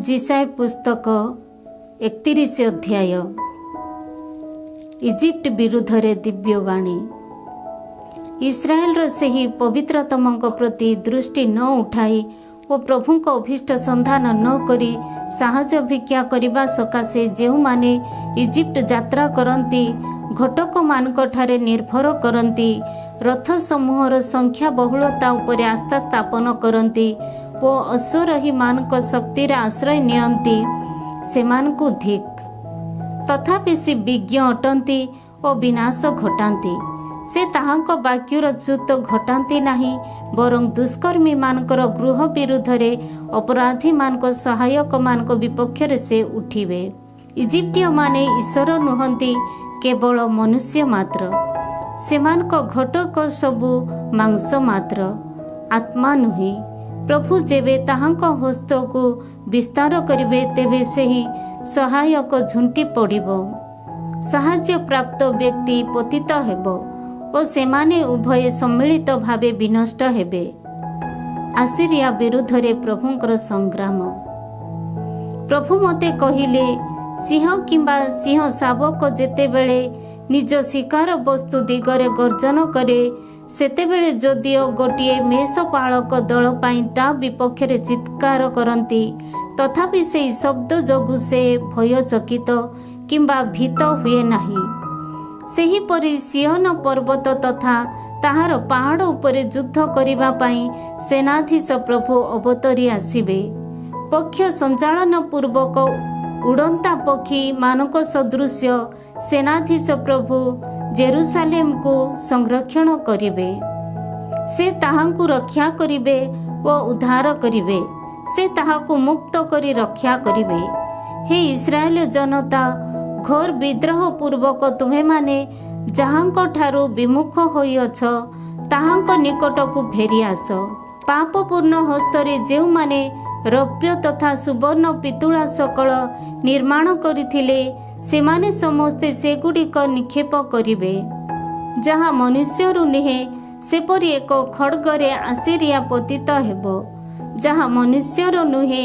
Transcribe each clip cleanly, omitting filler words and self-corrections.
जिसाय पुस्तक 31 अध्याय। इजिप्ट विरुद्ध रे दिव्यवाणी। इस्राएल से पवित्रतम प्रति दृष्टि न उठाई और प्रभु को अभीष्ट संधान न करी साहाय्य भिक्षा करने सकाशे जो माने इजिप्ट यात्रा करती घटक मानक ठारे निर्भर करती रथ समूहर संख्या बहुलता उपर आस्था स्थापन करती और अश्वरोही मानक शक्तिर आश्रय नियंती सेमानकु धिक। तथापि से विज्ञ अटंती और विनाश घटाती से ताहांक वाक्यर च्युत घटाती नहीं बरं दुष्कर्मी मानकर गृह विरुद्ध रे अपराधी मानक सहायक मानक विपक्ष से उठिबे। इजिप्टिय माने ईश्वर नुहंती केवल मनुष्य मात्र सेमानक घटक सबु मांस मात्र आत्मा नुहे। प्रभु जेबे ताहांक हस्त को विस्तार करिवे तेबे सही सहायक झुंटी पड़िबो। साहाय्य प्राप्त व्यक्ति पतित हेबो और सेमाने उभय सम्मिलित भावे विनष्ट हेबे। आसीरिया विरुद्ध रे प्रभुंकर संग्राम। प्रभु मते कहिले सिंह किंबा सिंह शावक जेतेबेले निज शिकार वस्तु दिगरे गर्जन करे सेतेबेले जदिओ गोटिए मेषपालक दल पाई ता विपक्षरे चित्कार करती तथापि से शब्द जोगु से भयचकित किंबा भीत हुए नाही। सेहीपरि सियन पर्वत तथा ताहार पहाड़ उपरे युद्ध करिबा पाई सेनाधीश प्रभु अवतरी आसिबे। पक्ष संचालन पूर्वक उड़ंता पक्षी मानक सदृश्य सेनाधीश प्रभु जेरुसालेम को संरक्षण करिवे। से ताहांकु रक्षा करिवे व उद्धार करिवे। से ताहाकु मुक्त करी रक्षा करिवे। हे इस्राएल जनता घोर विद्रोह पूर्वक तुम्हें माने जहांक ठारू विमुख होइअछ ताहांक निकट को फेरी आस। पापपूर्ण हस्तरे जेउ माने रौप्य तथा सुवर्ण पितुला सकल निर्माण करिथिले सेमाने समस्ते सेगुड़िक निक्षेप करिवे। जहाँ मनुष्यरु निहे सेपरि एक खड्गरे आसीरिया पतित हेबो। जहाँ मनुष्यर नुहे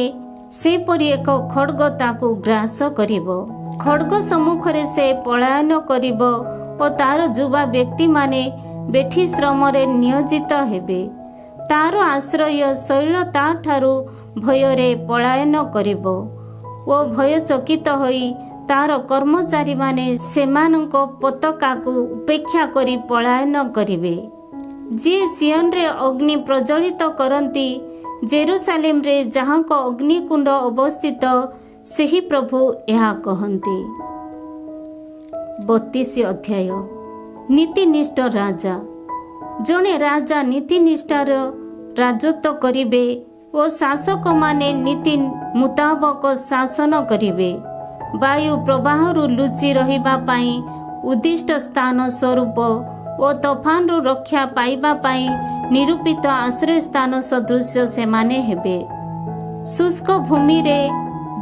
सेपरि एक खड्ग ताकु ग्रास करिबो। खड्ग सम्मुखरे से पलायन करिबो और तार युवा व्यक्ति माने बेठी श्रमरे नियोजित हेबे। तार आश्रय शैल ता ठारू भयरे पलायन करिबो ओ भयचकित होई तार कर्मचारी माने सेमानक पताका को उपेक्षा करी पलायन करिवे। जे सियन रे अग्नि प्रज्वलित करती जेरुसालेम रे जहाँ को अग्निकुंड अवस्थित सेही प्रभु यह कहते। 32 अध्याय। नीतिनिष्ठ राजा। जने राजा नीतिनिष्ठार राजत्व करिवे और शासक माने नीति मुताबक शासन करिवे। वायु प्रवाहरु लुचि रहिबा पाई उद्दिष्ट स्थान स्वरूप और तफान रु रक्षा पाइबा पाई निरूपित आश्रय स्थान सदृश सेमाने हेबे। शुष्क भूमि रे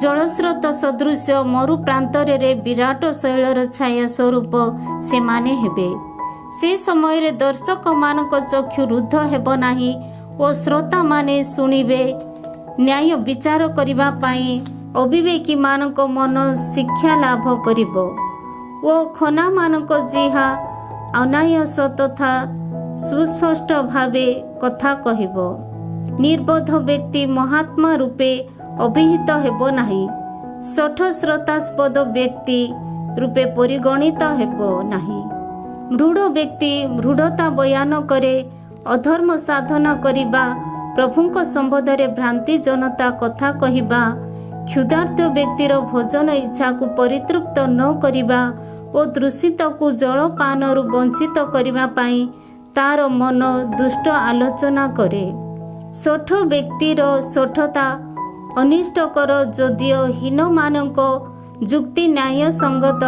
जलस्रोत सदृश मरु प्रांतरे रे विराट शैलर छाया स्वरूप सेमाने हेबे। से समय रे दर्शक मानक चक्षु रुद्ध हेबो नाही और श्रोता माने सुनिबे। न्याय विचार करिबा पाई अविवेकी मानक मन शिक्षा लाभ करिबो ओ खना मानक जिहा अनायस तथा सुस्पष्ट भावे कथा कहिबो। निर्बोध व्यक्ति महात्मा रूपे अभिहित हेबो नाही। सठ श्रोतास्पद व्यक्ति रूपे परिगणित हेबो नाही। मृढ़ व्यक्ति मृढ़ता बयान करे अधर्म साधना करिबा प्रभुଙ୍କ संबंधरे भ्रांति जनता कथा कहिबा क्षुधार्त व्यक्तिर भोजन इच्छा को परितृप्त न करिबा और दूषित को जलपानरु वंचित करिबा पाई तार मन दुष्ट आलोचना करे। सठ व्यक्तिर सठता अनिष्टकर जदिओ हीन मानक जुक्ति न्याय संगत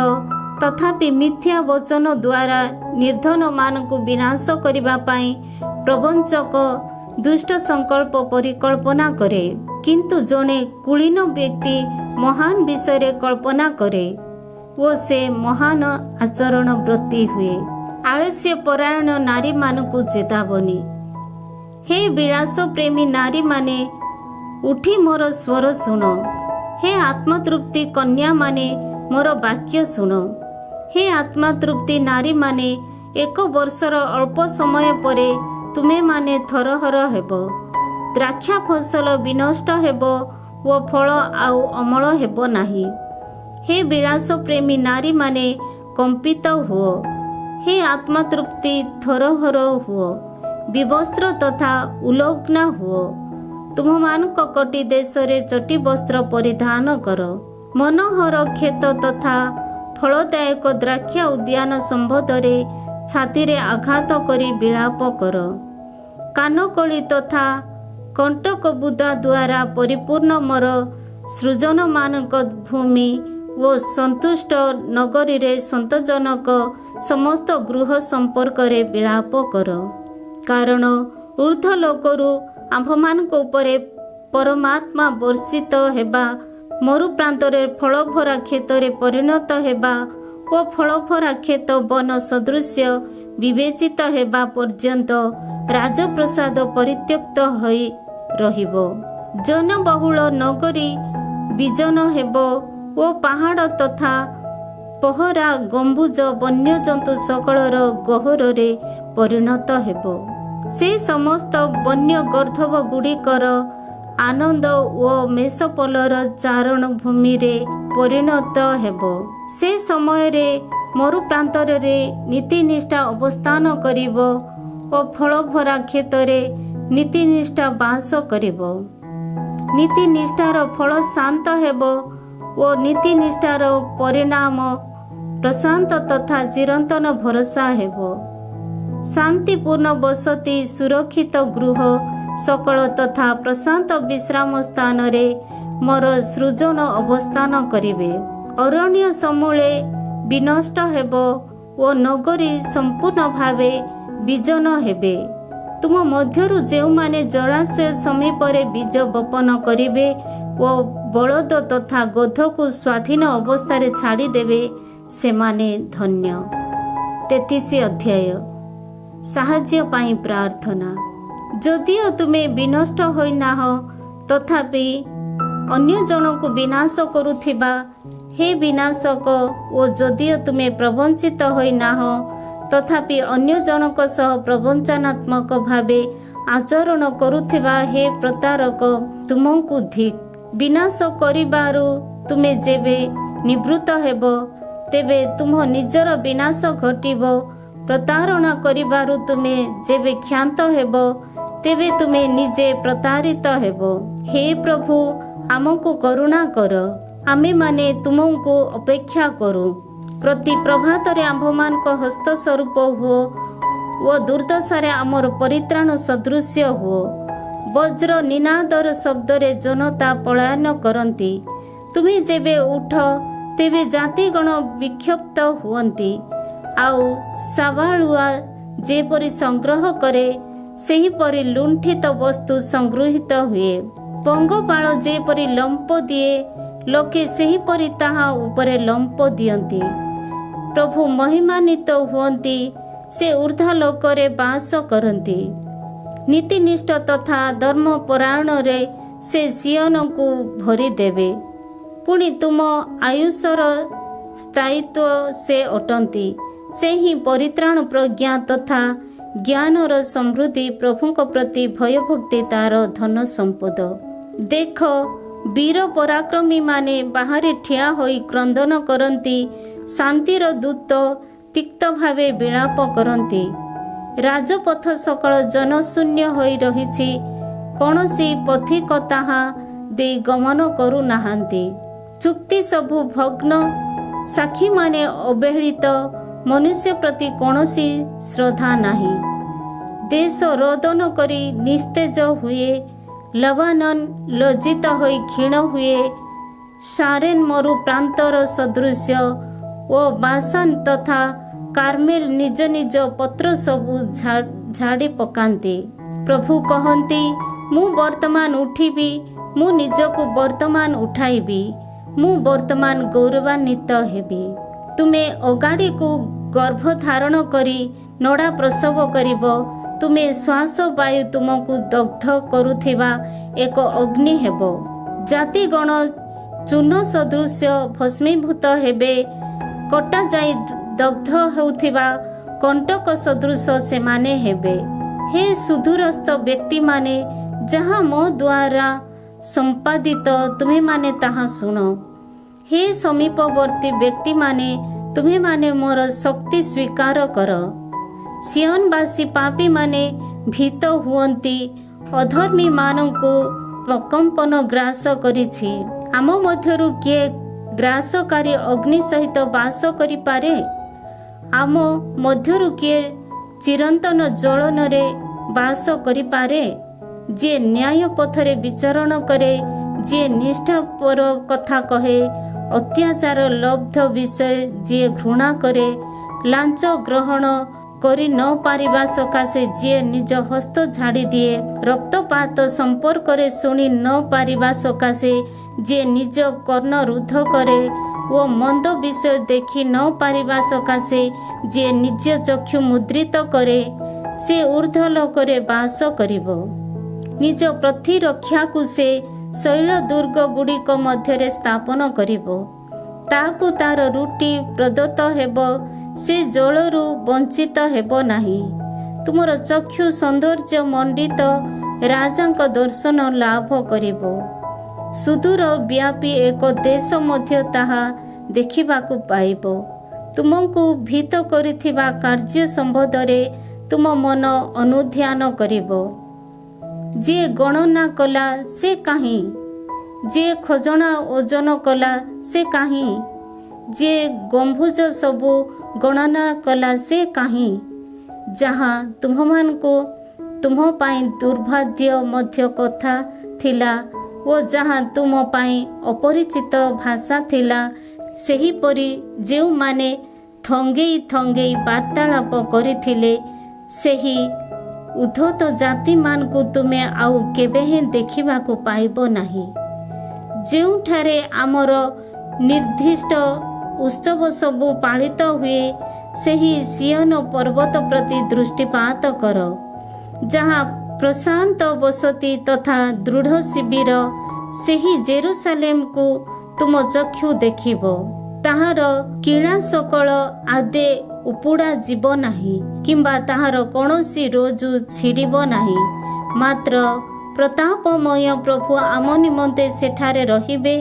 तथापि मिथ्या वचन द्वारा निर्धन मानक विनाश करिबा पाई प्रवंचक दुष्ट संकल्प परिकल्पना करे। किंतु जने कुलीन व्यक्ति महान विषय कल्पना करे वो से महान आचरण व्रती हुए। आलस्य परायण नारी मानकु चेतावनी। हे विलास प्रेमी नारी माने उठी मोर स्वर सुन। हे आत्मतृप्ति कन्या माने मोर वाक्य शुण। हे आत्मतृप्ति नारी माने 1 वर्षर अल्प समय परे तुमे माने थरहर हेब। द्राक्षा फसल विनष्ट हेब ओ फल आउ अमल हेब नाही। हे विलास प्रेमी नारी माने कंपित हुओ। हे आत्मतृप्ति थरहर हुओ, विवस्त्र तथा उलग्ना हुओ। तुम्हानक कटी देश रे चटी वस्त्र परिधान कर। मनोहर खेत तथा फलदायक द्राक्षा उद्यान संबोधरे छाती रे आघात करी विलाप कर। कानकली तथा कंटक बुदा द्वारा परिपूर्ण मोर सृजन मानक भूमि ओ संतुष्ट नगरी रे संतजनक समस्त गृह संपर्क रे विलाप कर। कारण ऊर्ध्व लोकरू आम्भमानक उपरे परमात्मा वर्षित हेबा, मरु प्रांतरे फलभरा क्षेत्र परिणत हेबा ओ फलभरा क्षेत्र वन सदृश्य विवेचित हेबा पर्यंत राजप्रसाद परित्यक्त होई रहिबो। जनबहुल नगरी विजन हेब ओ पहाड़ तथा पहरा गंबुज वन्यजंतु सकलर गहरे परिणत हेब। से समस्त वन्य गर्धव गुड़िकर आनंद ओ मेषपलर चारण भूमि रे परिणत हेब। से समय रे मरु प्रांतर रे नीतिनिष्ठा अवस्थान करिब ओ फलभरा क्षेत्र नीतिनिष्ठा बास करिब। नीतिनिष्ठार फल शांत हेब ओ नीतिनिष्ठार परिणाम प्रशांत तथा चिरंतन भरोसा हेब। शांतिपूर्ण बसती सुरक्षित गृह सकल तथा प्रशांत विश्राम स्थान रे मोर सृजन अवस्थान करिवे। अरण्य समूले विनष्ट हेब ओ नगरी संपूर्ण भावे विजन हेबे। तुम मध्यरु जेउमाने जलाशय समीप रे बीज बपन करिवे ओ बलद तथा गध को स्वाधीन अवस्था रे छाड़ी देवे, सेमाने धन्य। 33 अध्याय साहाଯ୍ୟ ପାଇଁ प्रार्थना। जदिओ तुमे विनष्ट होई नाह तथापि अन्य जनକୁ विनाश करुथिबा हे विनाशक ओ जदिओ तुमे प्रवंचित होई नाह तथापि अन्य जनक सह प्रवंचनात्मक भावे आचरण करुथिबा हे प्रतारक तुमକୁ धिक। विनाश करिबारु तुमे जेबे निवृत्त हेब तेबे तुम निजर विनाश घटिब। प्रतारणा करिबारु तुमे जेबे क्षांत हेब तेबे तुमे निजे प्रतारित हेब। हे प्रभु आमको करुणा कर, आमे माने तुमको अपेक्षा करू। प्रति प्रभात रे आम्भमान को हस्त स्वरूप हो ओ दुर्दशारे आमर परित्राण सदृश्य हो। वज्र निनादर शब्द रे जनता पलायन करती। तुमे जेबे उठ तेबे जातिगण विक्षिप्त हुअंती। आउ साबालुआ जेपरि संग्रह करे सेहीपरि लुंठित वस्तु संगृहित हुए। पंगपाल जेपरि लंप दिए लोके सेहीपरि ताहा उपरे लंप दियंती। प्रभु महिमान्वित हुअंती, से ऊर्ध्व लोकरे बास करती। नीतिनिष्ठ तथा धर्मपरायण रे से सियन को भरी देवे। पुणी तुम आयुषर स्थायित्व से अटंती। से ही परित्राण प्रज्ञा तथा ज्ञानर समृद्धि प्रभुଙ୍କ प्रति भयभक्ति तार धन संपद। देख वीर पराक्रमी माने बाहरे ठिया होई क्रंदन करती। शांतिर दूत तिक्त भावे विलाप करती। राजपथ सकल जनशून्य होई रहिछि, कौनसी पथिक ताहा दे गमन करू नाहांती। चुक्ति सबु भग्न, साक्षी माने अवहेलित, मनुष्य प्रति कौनसी श्रद्धा नाही। देश रोदन करी निस्तेज हुए, लबानन लज्जित होई क्षीण हुए। शारेन मरु प्रांतर सदृश्य ओ बासान तथा कार्मेल निज निज पत्र सबु झाड़ी पकांती। प्रभु कहती, मु वर्तमान उठिबी, मु निजको वर्तमान उठाइबी, मु वर्तमान गौरवान्वित हेबी। तुमे अगाड़ी को गर्भ धारण करी नड़ा प्रसव करिब। तुमे श्वास वायु तुमको दग्ध करुथिबा एक अग्नि हेब। जातिगण ଚୂନ ସଦୃଶ୍ୟ ଭସ୍ମୀଭୂତ ହେବେ। କଟା ଯାଇ ଦଗ୍ଧ ହେଉଥିବା କଣ୍ଟକ ସଦୃଶ ସେମାନେ ହେବେ। ହେ ସୁଦୂରସ୍ଥ ବ୍ୟକ୍ତିମାନେ, ଯାହା ମୋ ଦ୍ୱାରା ସମ୍ପାଦିତ ତୁମେମାନେ ତାହା ଶୁଣ। ହେ ସମୀପବର୍ତ୍ତୀ ବ୍ୟକ୍ତିମାନେ, ତୁମେମାନେ ମୋର ଶକ୍ତି ସ୍ୱୀକାର କର। ସିୟନବାସୀ ପାପୀମାନେ ଭୀତ ହୁଅନ୍ତି, ଅଧର୍ମୀମାନଙ୍କୁ ପ୍ରକମ୍ପନ ଗ୍ରାସ କରିଛି। ଆମ ମଧ୍ୟରୁ କିଏ ଗ୍ରାସକାରୀ ଅଗ୍ନି ସହିତ ବାସ କରିପାରେ? ଆମ ମଧ୍ୟରୁ କିଏ ଚିରନ୍ତନ ଜ୍ୱଳନରେ ବାସ କରିପାରେ? ଯିଏ ନ୍ୟାୟ ପଥରେ ବିଚରଣ କରେ, ଯିଏ ନିଷ୍ଠାପର କଥା କହେ, ଅତ୍ୟାଚାର ଲବ୍ଧ ବିଷୟ ଯିଏ ଘୃଣା କରେ, ଲାଞ୍ଚ ଗ୍ରହଣ କରି ନ ପାରିବା ସକାଶେ ଯିଏ ନିଜ ହସ୍ତ ଝାଡ଼ି ଦିଏ, ରକ୍ତପାତ ସମ୍ପର୍କରେ ଶୁଣି ନ ପାରିବା ସକାଶେ ଯିଏ ନିଜ କର୍ଣ୍ଣ ରୁଦ୍ଧ କରେ ଓ ମନ୍ଦ ବିଷୟ ଦେଖି ନ ପାରିବା ସକାଶେ ଯିଏ ନିଜ ଚକ୍ଷୁ ମୁଦ୍ରିତ କରେ, ସେ ଊର୍ଦ୍ଧ୍ୱ ଲୋକରେ ବାସ କରିବ। ନିଜ ପ୍ରତିରକ୍ଷାକୁ ସେ ଶୈଳ ଦୁର୍ଗ ଗୁଡ଼ିକ ମଧ୍ୟରେ ସ୍ଥାପନ କରିବ। ତାହାକୁ ତାର ରୁଟି ପ୍ରଦତ୍ତ ହେବ, ସେ ଜଳରୁ ବଞ୍ଚିତ ହେବ ନାହିଁ। ତୁମର ଚକ୍ଷୁ ସୌନ୍ଦର୍ଯ୍ୟ ମଣ୍ଡିତ ରାଜାଙ୍କ ଦର୍ଶନ ଲାଭ କରିବ। ସୁଦୂର ବ୍ୟାପୀ ଏକ ଦେଶ ମଧ୍ୟ ତାହା ଦେଖିବାକୁ ପାଇବ। ତୁମକୁ ଭୀତ କରିଥିବା କାର୍ଯ୍ୟ ସମ୍ବନ୍ଧରେ ତୁମ ମନ ଅନୁଧ୍ୟାନ କରିବ। ଯିଏ ଗଣନା କଲା ସେ କାହିଁ? ଯିଏ ଖଜଣା ଓଜନ କଲା ସେ କାହିଁ? ଯିଏ ଗମ୍ଭୁଜ ସବୁ ଗଣନା କଲା ସେ କାହିଁ? ଯାହା ତୁମମାନଙ୍କୁ ତୁମ ପାଇଁ ଦୁର୍ଭାଗ୍ୟ ମଧ୍ୟ କଥା ଥିଲା ଓ ଯାହା ତୁମ ପାଇଁ ଅପରିଚିତ ଭାଷା ଥିଲା, ସେହିପରି ଯେଉଁମାନେ ଥଙ୍ଗେଇ ଥଙ୍ଗେଇ ବାର୍ତ୍ତାଳାପ କରିଥିଲେ, ସେହି ଉଦ୍ଧତ ଜାତିମାନଙ୍କୁ ତୁମେ ଆଉ କେବେ ହେଁ ଦେଖିବାକୁ ପାଇବ ନାହିଁ। ଯେଉଁଠାରେ ଆମର ନିର୍ଦ୍ଦିଷ୍ଟ ଉତ୍ସବ ସବୁ ପାଳିତ ହୁଏ, ସେହି ସିୟନ ପର୍ବତ ପ୍ରତି ଦୃଷ୍ଟିପାତ କର, ଯାହା ପ୍ରଶାନ୍ତ ବସତି ତଥା ଦୃଢ଼ ଶିବିର। ସେହି ଜେରୁସାଲେମକୁ ତୁମ ଚକ୍ଷୁ ଦେଖିବ। ତାହାର କିଣା ସକଳ ଆଦେ ଉପୁଡ଼ା ଯିବ ନାହିଁ, କିମ୍ବା ତାହାର କୌଣସି ରୋଜୁ ଛିଡ଼ିବ ନାହିଁ। ମାତ୍ର ପ୍ରତାପମୟ ପ୍ରଭୁ ଆମ ନିମନ୍ତେ ସେଠାରେ ରହିବେ।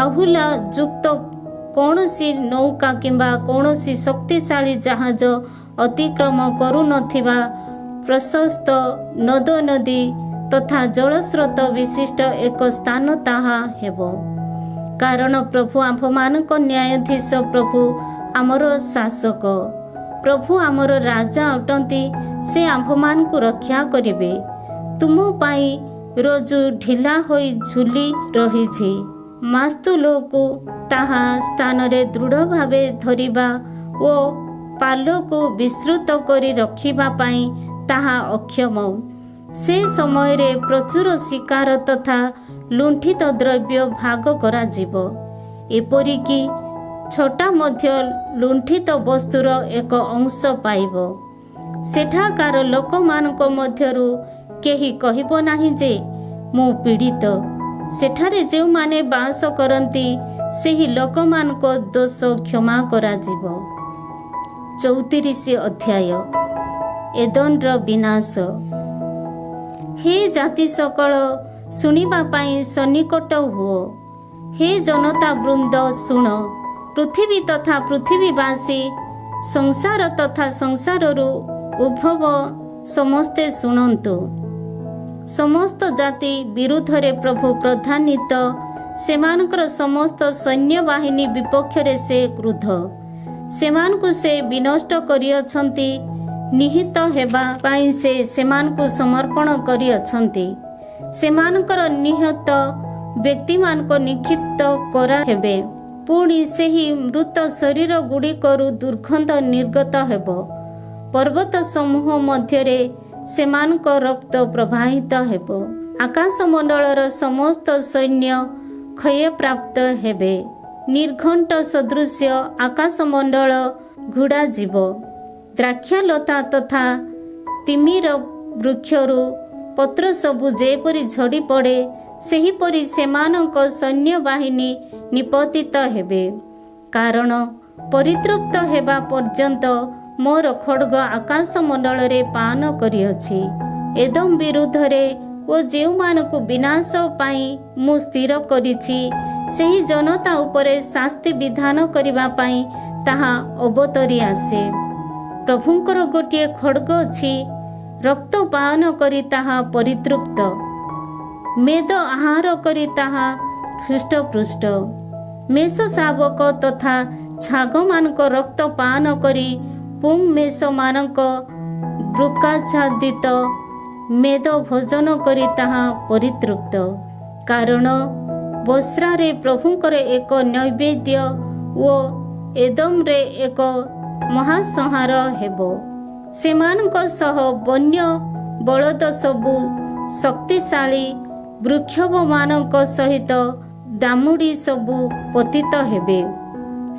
ଆହୁଲା ଯୁକ୍ତ କୌଣସି ନୌକା କିମ୍ବା କୌଣସି ଶକ୍ତିଶାଳୀ ଜାହାଜ ଅତିକ୍ରମ କରୁନଥିବା ପ୍ରଶସ୍ତ ନଦ ନଦୀ ତଥା ଜଳସ୍ରୋତ ବିଶିଷ୍ଟ ଏକ ସ୍ଥାନ ତାହା ହେବ। କାରଣ ପ୍ରଭୁ ଆମ୍ଭମାନଙ୍କ ନ୍ୟାୟାଧୀଶ, ପ୍ରଭୁ ଆମର ଶାସକ, ପ୍ରଭୁ ଆମର ରାଜା ଅଟନ୍ତି। ସେ ଆମ୍ଭମାନଙ୍କୁ ରକ୍ଷା କରିବେ। ତୁମ ପାଇଁ ରୋଜୁ ଢିଲା ହୋଇ ଝୁଲି ରହିଛି। ମାସ୍ତୁଲକୁ ତାହା ସ୍ଥାନରେ ଦୃଢ଼ ଭାବେ ଧରିବା ଓ ପାଲକୁ ବିସ୍ତୃତ କରି ରଖିବା ପାଇଁ ତାହା ଅକ୍ଷମ। ସେ ସମୟରେ ପ୍ରଚୁର ଶିକାର ତଥା ଲୁଣ୍ଠିତ ଦ୍ରବ୍ୟ ଭାଗ କରାଯିବ। ଏପରିକି ଛୋଟା ମଧ୍ୟ ଲୁଣ୍ଠିତ ବସ୍ତୁର ଏକ ଅଂଶ ପାଇବ। ସେଠାକାର ଲୋକମାନଙ୍କ ମଧ୍ୟରୁ କେହି କହିବ ନାହିଁ ଯେ ମୁଁ ପୀଡ଼ିତ। ସେଠାରେ ଯେଉଁମାନେ ବାସ କରନ୍ତି, ସେହି ଲୋକମାନଙ୍କ ଦୋଷ କ୍ଷମା କରାଯିବ। 34 ଅଧ୍ୟାୟ। ଏଦୋନର ବିନାଶ। ହେ ଜାତି ସକଳ, ଶୁଣିବା ପାଇଁ ସନ୍ନିକଟ ହୁଅ। ହେ ଜନତା ବୃନ୍ଦ, ଶୁଣ। ପୃଥିବୀ ତଥା ପୃଥିବୀବାସୀ, ସଂସାର ତଥା ସଂସାରରୁ ଉଦ୍ଭବ ସମସ୍ତେ ଶୁଣନ୍ତୁ। ସମସ୍ତ ଜାତି ବିରୁଦ୍ଧରେ ପ୍ରଭୁ କ୍ରୋଧାନ୍ୱିତ। ସେମାନଙ୍କର ସମସ୍ତ ସୈନ୍ୟବାହିନୀ ବିପକ୍ଷରେ ସେ କ୍ରୁଦ୍ଧ। ସେମାନଙ୍କୁ ସେ ବିନଷ୍ଟ କରିଅଛନ୍ତି। ନିହିତ ହେବା ପାଇଁ ସେ ସେମାନଙ୍କୁ ସମର୍ପଣ କରିଅଛନ୍ତି। ସେମାନଙ୍କର ନିହତ ବ୍ୟକ୍ତିମାନଙ୍କ ନିକ୍ଷିପ୍ତ କରାହେବେ। ପୁଣି ସେହି ମୃତ ଶରୀର ଗୁଡ଼ିକରୁ ଦୁର୍ଗନ୍ଧ ନିର୍ଗତ ହେବ। ପର୍ବତ ସମୂହ ମଧ୍ୟରେ ସେମାନଙ୍କ ରକ୍ତ ପ୍ରବାହିତ ହେବ। ଆକାଶମଣ୍ଡଳର ସମସ୍ତ ସୈନ୍ୟ କ୍ଷୟପ୍ରାପ୍ତ ହେବେ। ନିର୍ଘଣ୍ଟ ସଦୃଶ୍ୟ ଆକାଶମଣ୍ଡଳ ଘୋଡ଼ାଯିବ। ଦ୍ରାକ୍ଷାଲତା ତଥା ତିମିର ବୃକ୍ଷରୁ ପତ୍ର ସବୁ ଯେପରି ଝଡ଼ି ପଡ଼େ, ସେହିପରି ସେମାନଙ୍କ ସୈନ୍ୟବାହିନୀ ନିପତିତ ହେବେ। କାରଣ ପରିତୃପ୍ତ ହେବା ପର୍ଯ୍ୟନ୍ତ ମୋର ଖଡ଼୍ଗ ଆକାଶମଣ୍ଡଳରେ ପାନ କରିଅଛି। ଏଦୋମ ବିରୁଦ୍ଧରେ ଓ ଯେଉଁମାନଙ୍କୁ ବିନାଶ ପାଇଁ ମୁଁ ସ୍ଥିର କରିଛି, ସେହି ଜନତା ଉପରେ ଶାସ୍ତି ବିଧାନ କରିବା ପାଇଁ ତାହା ଅବତରି ଆସେ। ପ୍ରଭୁଙ୍କର ଗୋଟିଏ ଖଡ଼୍ଗ ଅଛି, ରକ୍ତ ପାନ କରି ତାହା ପରିତୃପ୍ତ, ମେଦ ଆହାର କରି ତାହା ହୃଷ୍ଟପୃଷ୍ଟ। ମେଷ ଶାବକ ତଥା ଛାଗମାନଙ୍କ ରକ୍ତ ପାନ କରି ପୁଂ ମେଷମାନଙ୍କ ବୃକାଚ୍ଛାଦିତ ମେଦ ଭୋଜନ କରି ତାହା ପରିତୃପ୍ତ। କାରଣ ବସ୍ରାରେ ପ୍ରଭୁଙ୍କର ଏକ ନୈବେଦ୍ୟ ଓ ଏଦୋମରେ ଏକ ମହାସଂହାର ହେବ। ସେମାନଙ୍କ ସହ ବନ୍ୟ ବଳଦ ସବୁ ଶକ୍ତିଶାଳୀ ବୃକ୍ଷବମାନଙ୍କ ସହିତ ଦାମୁଡ଼ି ସବୁ ପତିତ ହେବେ।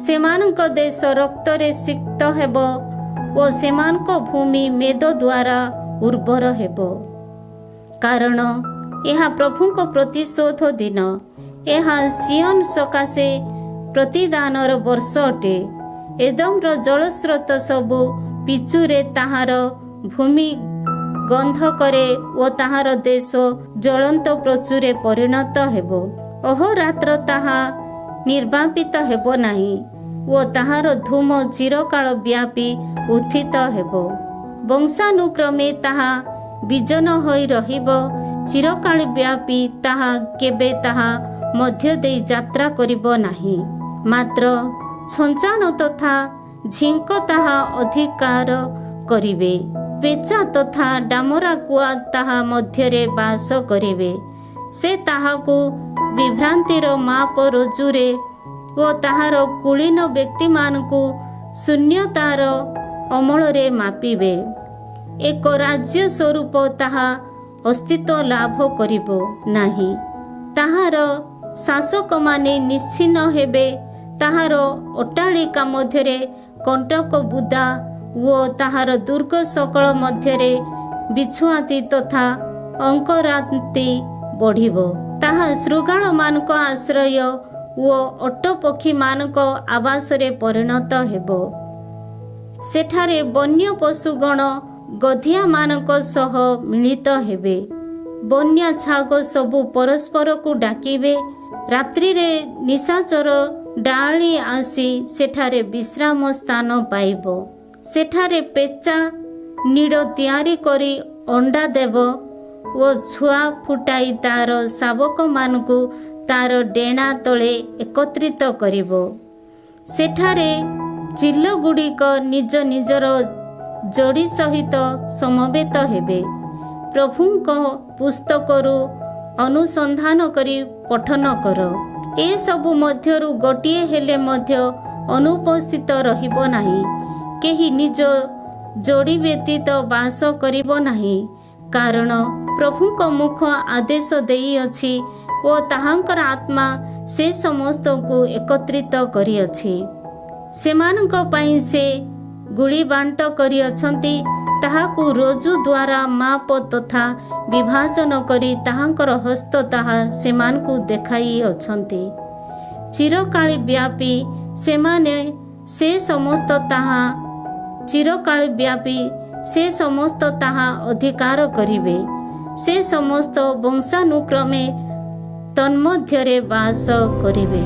ସେମାନଙ୍କ ଦେଶ ରକ୍ତରେ ସିକ୍ତ ହେବ ଓ ସେମାନଙ୍କ ଭୂମି ମେଦ ଦ୍ୱାରା ଉର୍ବର ହେବ। କାରଣ ଏହା ପ୍ରଭୁଙ୍କ ପ୍ରତିଶୋଧ ଦିନ, ଏହା ସିଓନ ସକାଶେ ପ୍ରତିଦାନର ବର୍ଷ ଅଟେ। ଏଦୋମର ଜଳସ୍ରୋତ ସବୁ ପିଚୁରେ ତାହାର ଭୂମି ଗନ୍ଧ କରେ ଓ ତାହାର ଦେଶ ଜ୍ୱଳନ୍ତ ପ୍ରଚୁରେ ପରିଣତ ହେବ। ଅହୋରାତ୍ର ତାହା ନିର୍ବାପିତ ହେବ ନାହିଁ ଓ ତାହାର ଧୂମ ଚିରକାଳ ବ୍ୟାପୀ ଉତ୍ଥିତ ହେବ। ବଂଶାନୁକ୍ରମେ ତାହା ବିଜନ ହୋଇ ରହିବ, ଚିରକାଳ ବ୍ୟାପୀ ତାହା କେବେ ତାହା ମଧ୍ୟ ଦେଇ ଯାତ୍ରା କରିବ ନାହିଁ। ମାତ୍ର ଛଞ୍ଚାଣ ତଥା ଝିଙ୍କ ତାହା ଅଧିକାର କରିବେ। ପେଚା ତଥା ଡାମରା କୁଆ ତାହା ମଧ୍ୟରେ ବାସ କରିବେ। ସେ ତାହାକୁ ବିଭ୍ରାନ୍ତିର ମାପ ରୋଜୁରେ ଓ ତାହାର କୁଳୀନ ବ୍ୟକ୍ତିମାନଙ୍କୁ ଶୂନ୍ୟତାର ଅମଳରେ ମାପିବେ। ଏକ ରାଜ୍ୟ ସ୍ୱରୂପ ତାହା ଅସ୍ତିତ୍ୱ ଲାଭ କରିବ ନାହିଁ। ତାହାର ଶାସକମାନେ ନିଶ୍ଚିହ୍ନ ହେବେ। ତାହାର ଅଟ୍ଟାଳିକା ମଧ୍ୟରେ କଣ୍ଟକ ବୁଦା ଓ ତାହାର ଦୁର୍ଗ ସକଳ ମଧ୍ୟରେ ବିଛୁଆତି ତଥା ଅଙ୍କରାନ୍ତି ବଢ଼ିବ। ତାହା ଶୃଗାଳମାନଙ୍କ ଆଶ୍ରୟ ଓ ଅଟ୍ଟପକ୍ଷୀମାନଙ୍କ ଆବାସରେ ପରିଣତ ହେବ। ସେଠାରେ ବନ୍ୟ ପଶୁଗଣ ଗଧିଆମାନଙ୍କ ସହ ମିଳିତ ହେବେ। ବନ୍ୟା ଛାଗ ସବୁ ପରସ୍ପରକୁ ଡାକିବେ। ରାତ୍ରିରେ ନିଶାଚର ଡାଆଳି ଆସି ସେଠାରେ ବିଶ୍ରାମ ସ୍ଥାନ ପାଇବ। ସେଠାରେ ପେଚା ନୀଡ଼ ତିଆରି କରି ଅଣ୍ଡା ଦେବ ଓ ଛୁଆ ଫୁଟାଇ ତାର ଶାବକମାନଙ୍କୁ ତାର ଡେଣା ତଳେ ଏକତ୍ରିତ କରିବ। ସେଠାରେ ଚିଲଗୁଡ଼ିକ ନିଜ ନିଜର ଯୋଡ଼ି ସହିତ ସମବେତ ହେବେ। ପ୍ରଭୁଙ୍କ ପୁସ୍ତକରୁ ଅନୁସନ୍ଧାନ କରି ପଠନ କର। ଏସବୁ ମଧ୍ୟରୁ ଗୋଟିଏ ହେଲେ ମଧ୍ୟ ଅନୁପସ୍ଥିତ ରହିବ ନାହିଁ। କେହି ନିଜ ଯୋଡ଼ି ବ୍ୟତୀତ ବାସ କରିବ ନାହିଁ। କାରଣ ପ୍ରଭୁଙ୍କ ମୁଖ ଆଦେଶ ଦେଇଅଛି ଓ ତାହାଙ୍କର ଆତ୍ମା ସେ ସମସ୍ତଙ୍କୁ ଏକତ୍ରିତ କରିଅଛି। ସେମାନଙ୍କ ପାଇଁ ସେ ଗୁଳି ବାଣ୍ଟ କରିଅଛନ୍ତି। ତାହାକୁ ରୋଜୁ ଦ୍ୱାରା ମାପ ତଥା ବିଭାଜନ କରି ତାହାଙ୍କର ହସ୍ତ ତାହା ସେମାନଙ୍କୁ ଦେଖାଇଅଛନ୍ତି। ଚିରକାଳ ବ୍ୟାପୀ ସେମାନେ ସେ ସମସ୍ତ ତାହା ଅଧିକାର କରିବେ। ସେ ସମସ୍ତ ବଂଶାନୁକ୍ରମେ ତନ୍ମଧ୍ୟରେ ବାସ କରିବେ।